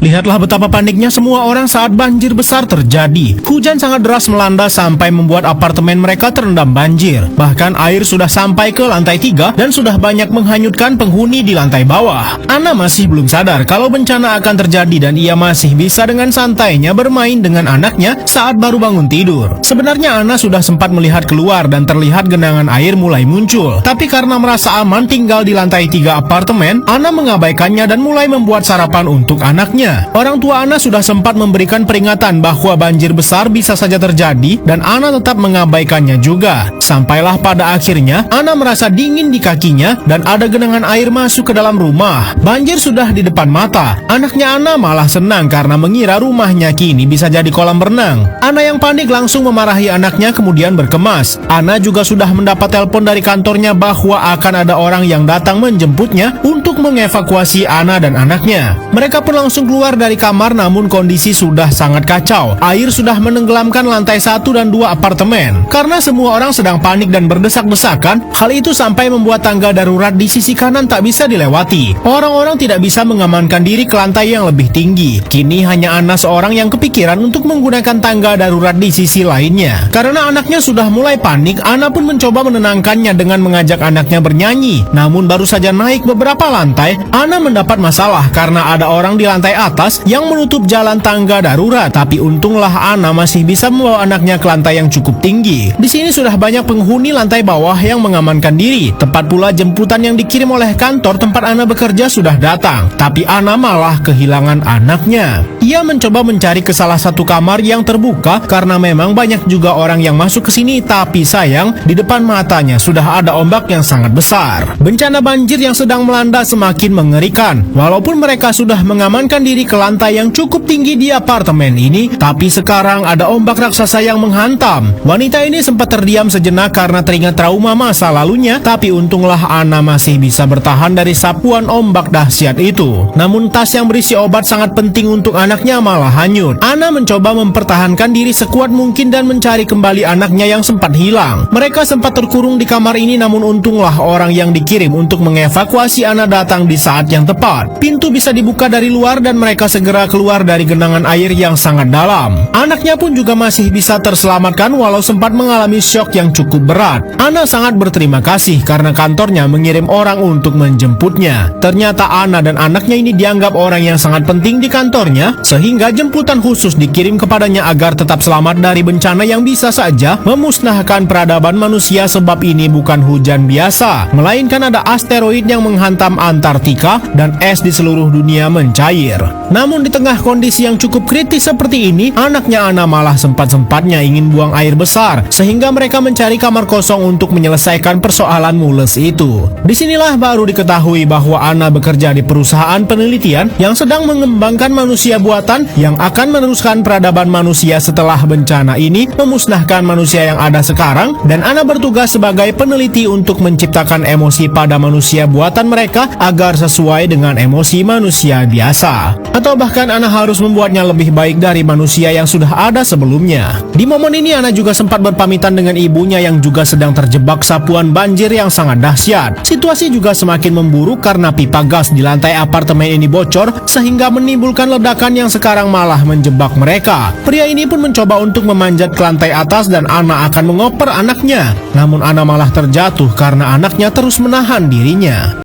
Lihatlah betapa paniknya semua orang saat banjir besar terjadi. Hujan sangat deras melanda sampai membuat apartemen mereka terendam banjir. Bahkan air sudah sampai ke lantai 3 dan sudah banyak menghanyutkan penghuni di lantai bawah. Ana masih belum sadar kalau bencana akan terjadi dan ia masih bisa dengan santainya bermain dengan anaknya saat baru bangun tidur. Sebenarnya Ana sudah sempat melihat keluar dan terlihat genangan air mulai muncul. Tapi karena merasa aman tinggal di lantai 3 apartemen, Ana mengabaikannya dan mulai membuat sarapan untuk anaknya. Orang tua Ana sudah sempat memberikan peringatan bahwa banjir besar bisa saja terjadi dan Ana tetap mengabaikannya juga. Sampailah pada akhirnya Ana merasa dingin di kakinya dan ada genangan air masuk ke dalam rumah. Banjir sudah di depan mata. Anaknya Ana malah senang karena mengira rumahnya kini bisa jadi kolam renang. Ana yang panik langsung memarahi anaknya kemudian berkemas. Ana juga sudah mendapat telepon dari kantornya bahwa akan ada orang yang datang menjemputnya untuk mengevakuasi Ana dan anaknya. Mereka pun langsung keluar dari kamar namun kondisi sudah sangat kacau. Air sudah menenggelamkan lantai 1 dan 2 apartemen. Karena semua orang sedang panik dan berdesak-desakan, hal itu sampai membuat tangga darurat di sisi kanan tak bisa dilewati. Orang-orang tidak bisa mengamankan diri ke lantai yang lebih tinggi. Kini hanya Ana seorang yang kepikiran untuk menggunakan tangga darurat di sisi lainnya. Karena anaknya sudah mulai panik, Ana pun mencoba menenangkannya dengan mengajak anaknya bernyanyi. Namun baru saja naik beberapa lantai, Ana mendapat masalah karena ada orang di lantai atas yang menutup jalan tangga darurat. Tapi untunglah Ana masih bisa membawa anaknya ke lantai yang cukup tinggi. Di sini sudah banyak penghuni lantai bawah yang mengamankan diri. Tepat pula jemputan yang dikirim oleh kantor tempat Ana bekerja sudah datang. Tapi Ana malah kehilangan anaknya. Ia mencoba mencari ke salah satu kamar yang terbuka karena memang banyak juga orang yang masuk ke sini. Tapi sayang, di depan matanya sudah ada ombak yang sangat besar. Bencana banjir yang sedang melanda semakin mengerikan. Walaupun mereka sudah mengamankan diri ke lantai yang cukup tinggi di apartemen ini, tapi sekarang ada ombak raksasa yang menghantam. Wanita ini sempat terdiam sejenak karena teringat trauma masa lalunya, tapi untunglah Ana masih bisa bertahan dari sapuan ombak dahsyat itu. Namun tas yang berisi obat sangat penting untuk anaknya malah hanyut. Ana mencoba mempertahankan diri sekuat mungkin dan mencari kembali anaknya yang sempat hilang. Mereka sempat terkurung di kamar ini namun untunglah orang yang dikirim untuk mengevakuasi Ana datang di saat yang tepat. Pintu bisa dibuka dari luar dan mereka segera keluar dari genangan air yang sangat dalam. Anaknya pun juga masih bisa terselamatkan walau sempat mengalami syok yang cukup berat. Ana sangat berterima kasih karena kantornya mengirim orang untuk menjemputnya. Ternyata Ana dan anaknya ini dianggap orang yang sangat penting di kantornya, sehingga jemputan khusus dikirim kepadanya agar tetap selamat dari bencana yang bisa saja memusnahkan peradaban manusia. Sebab ini bukan hujan biasa, melainkan ada asteroid yang menghantam Antartika dan es di seluruh dunia mencair. Namun di tengah kondisi yang cukup kritis seperti ini, anaknya Ana malah sempat-sempatnya ingin buang air besar, sehingga mereka mencari kamar kosong untuk menyelesaikan persoalan mules itu. Disinilah baru diketahui bahwa Ana bekerja di perusahaan penelitian yang sedang mengembangkan manusia buatan yang akan meneruskan peradaban manusia setelah bencana ini memusnahkan manusia yang ada sekarang, dan Ana bertugas sebagai peneliti untuk menciptakan emosi pada manusia buatan mereka agar sesuai dengan emosi manusia biasa. Atau bahkan Ana harus membuatnya lebih baik dari manusia yang sudah ada sebelumnya. Di momen ini Ana juga sempat berpamitan dengan ibunya yang juga sedang terjebak sapuan banjir yang sangat dahsyat. Situasi juga semakin memburuk karena pipa gas di lantai apartemen ini bocor sehingga menimbulkan ledakan yang sekarang malah menjebak mereka. Pria ini pun mencoba untuk memanjat ke lantai atas dan Ana akan mengoper anaknya. Namun Ana malah terjatuh karena anaknya terus menahan dirinya.